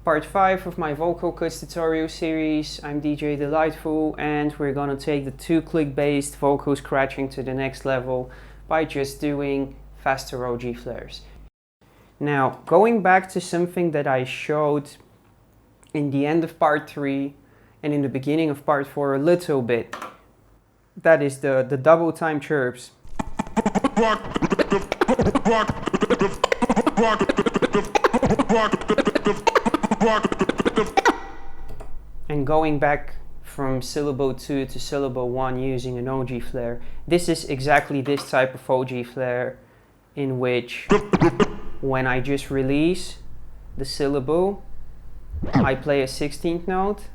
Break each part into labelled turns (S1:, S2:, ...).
S1: Part 5 of my vocal cuts tutorial series. I'm DJ DELightfull, and we're gonna take the 2-click based vocal scratching to the next level by just doing faster OG flares. Now, going back to something that I showed in the end of part 3 and in the beginning of part 4 a little bit, that is the double time chirps. And going back from syllable 2 to syllable 1 using an OG flare. This is exactly this type of OG flare in which when I just release the syllable, I play a 16th note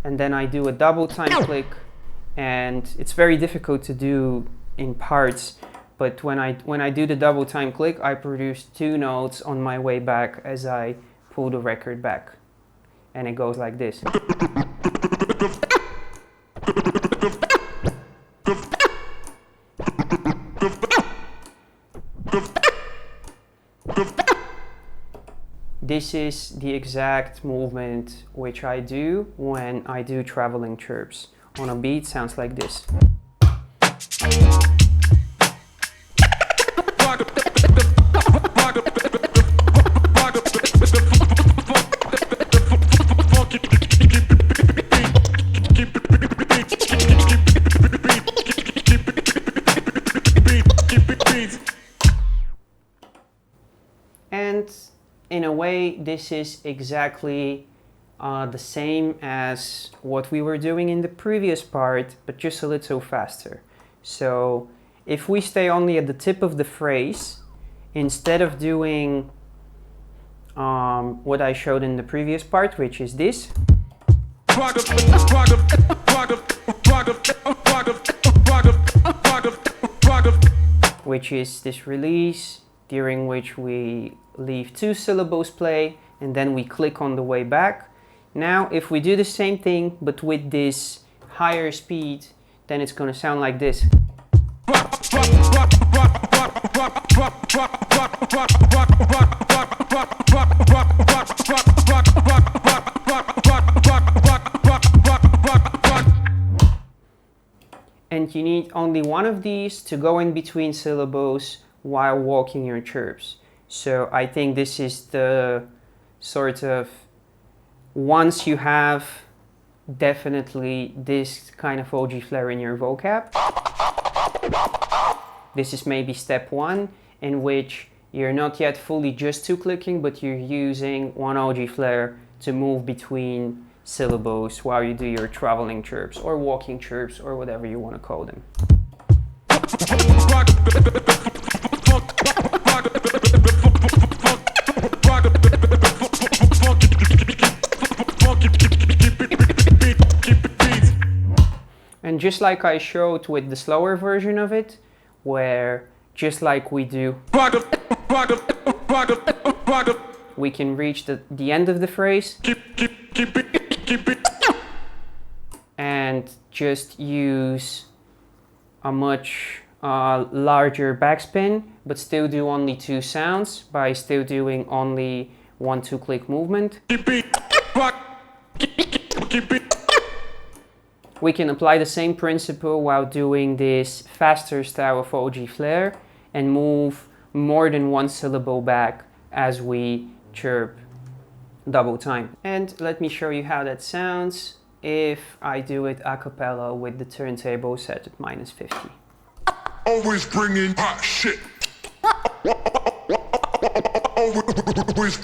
S1: and then I do a double time click, and it's very difficult to do in parts, but when I do the double time click, I produce 2 notes on my way back as I pull the record back, and it goes like this. This is the exact movement which I do when I do traveling chirps. On a beat, sounds like this. And in a way, this is exactly the same as what we were doing in the previous part, but just a little faster. So if we stay only at the tip of the phrase, instead of doing what I showed in the previous part, which is this, which is this release during which we leave 2 syllables play and then we click on the way back. Now if we do the same thing but with this higher speed, then it's going to sound like this. And you need only one of these to go in between syllables while walking your chirps. So I think this is the sort of, once you have definitely this kind of OG flare in your vocab, this is maybe step 1, in which you're not yet fully just 2-clicking, but you're using one OG flare to move between syllables while you do your traveling chirps or walking chirps or whatever you want to call them. And just like I showed with the slower version of it, where just like we do, we can reach the end of the phrase and just use a much larger backspin, but still do only 2 sounds by still doing only 1 2-click movement. We can apply the same principle while doing this faster style of OG flare and move more than 1 syllable back as we chirp double time. And let me show you how that sounds if I do it a cappella with the turntable set at -50.
S2: Always bringing hot shit. Always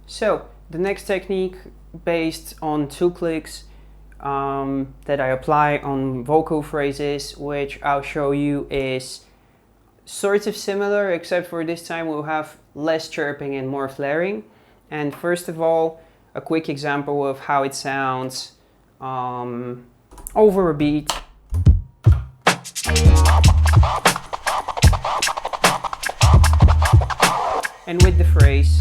S1: So the next technique based on 2 clicks that I apply on vocal phrases, which I'll show you, is sort of similar, except for this time we'll have less chirping and more flaring. And first of all, a quick example of how it sounds over a beat. And with the phrase,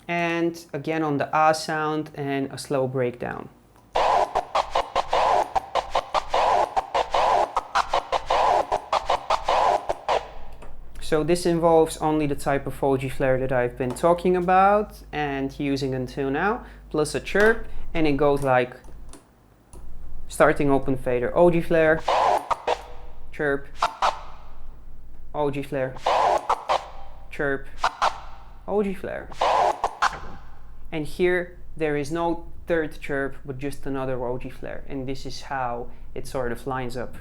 S1: and again on the ah sound and a slow breakdown. So this involves only the type of OG flare that I've been talking about and using until now, plus a chirp, and it goes like starting open fader, OG flare, chirp, OG flare, chirp, OG flare. And here there is no third chirp, but just another OG flare, and this is how it sort of lines up.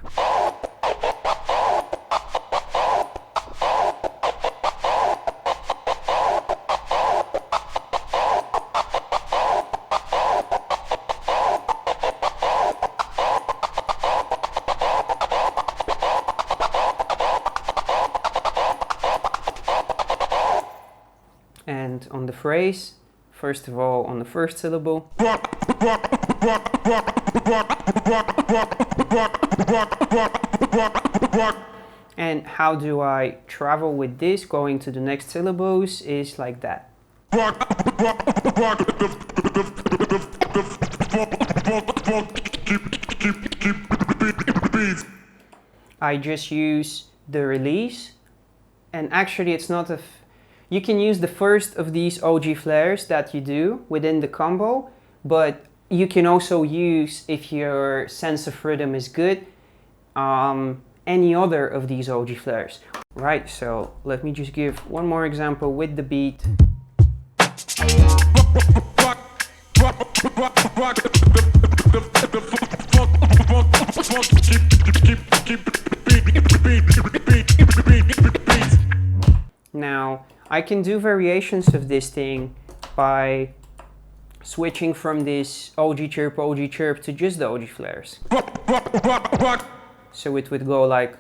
S1: And on the phrase, first of all on the first syllable, and how do I travel with this going to the next syllables is like that. I just use the release, and actually it's not you can use the first of these OG flares that you do within the combo, but you can also use, if your sense of rhythm is good, any other of these OG flares. Right, so let me just give one more example with the beat. Now, I can do variations of this thing by switching from this OG chirp, OG chirp to just the OG flares. So it would go like.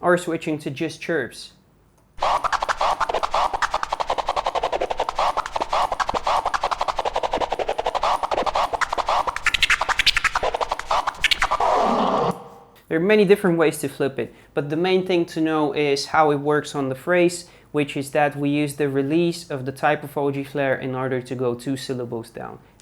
S1: Or switching to just chirps. There are many different ways to flip it, but the main thing to know is how it works on the phrase, which is that we use the release of the type of OG flare in order to go 2 syllables down.